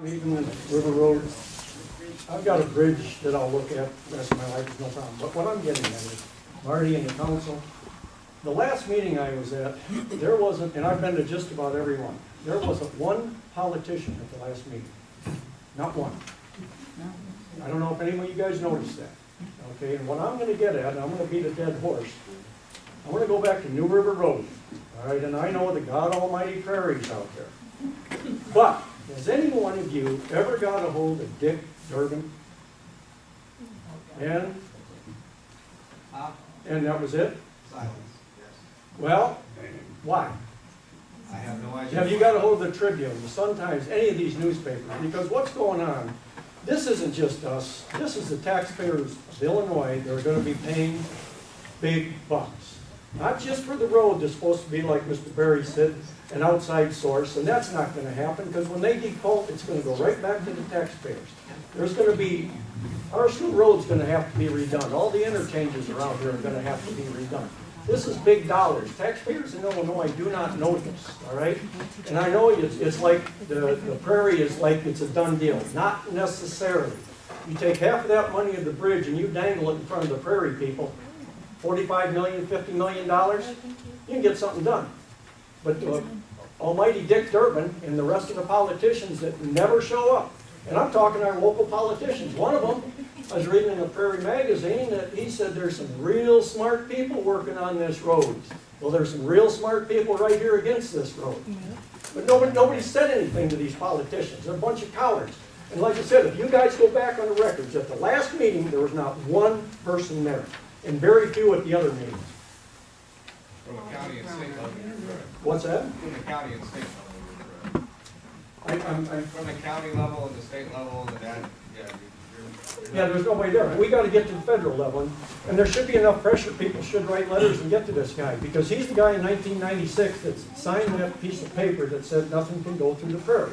even River Road, I've got a bridge that I'll look at the rest of my life, no problem. But what I'm getting at is, Marty and the council, the last meeting I was at, there wasn't, and I've been to just about every one, there wasn't one politician at the last meeting. Not one. I don't know if any of you guys noticed that. Okay, and what I'm gonna get at, and I'm gonna beat a dead horse, I'm gonna go back to New River Road. All right, and I know the God Almighty prairie's out there. But, has any one of you ever got a hold of Dick Durbin? And that was it? Silence, yes. Well, why? I have no idea. Have you got a hold of the Tribune, the Sun-Times, any of these newspapers? Because what's going on, this isn't just us, this is the taxpayers of Illinois that are gonna be paying big bucks. Not just for the road that's supposed to be, like Mr. Berry said, an outside source, and that's not gonna happen, because when they default, it's gonna go right back to the taxpayers. There's gonna be, our school road's gonna have to be redone. All the interchanges around here are gonna have to be redone. This is big dollars. Taxpayers in Illinois do not know this, all right? And I know it's like the prairie is like it's a done deal. Not necessarily. You take half of that money of the bridge and you dangle it in front of the prairie people, $45 million, $50 million, you can get something done. But almighty Dick Durbin and the rest of the politicians that never show up, and I'm talking our local politicians, one of them, I was reading in the Prairie magazine that he said there's some real smart people working on this road. Well, there's some real smart people right here against this road. But nobody said anything to these politicians. They're a bunch of cowards. And like I said, if you guys go back on the records, at the last meeting, there was not one person there, and very few at the other meetings. From the county and state level, you're correct. What's that? From the county and state level, you're correct. From the county level and the state level, and that, yeah, Yeah, there's nobody there. We got to get to the federal level, and there should be enough pressure. People should write letters and get to this guy, because he's the guy in 1996 that signed that piece of paper that said nothing can go through the prairie.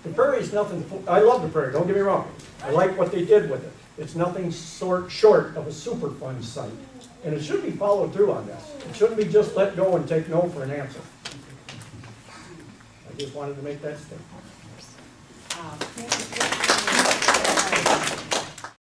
The prairie is nothing. I love the prairie. Don't get me wrong. I like what they did with it. It's nothing short of a Superfund site, and it should be followed through on this. It shouldn't be just let go and take no for an answer. I just wanted to make that statement.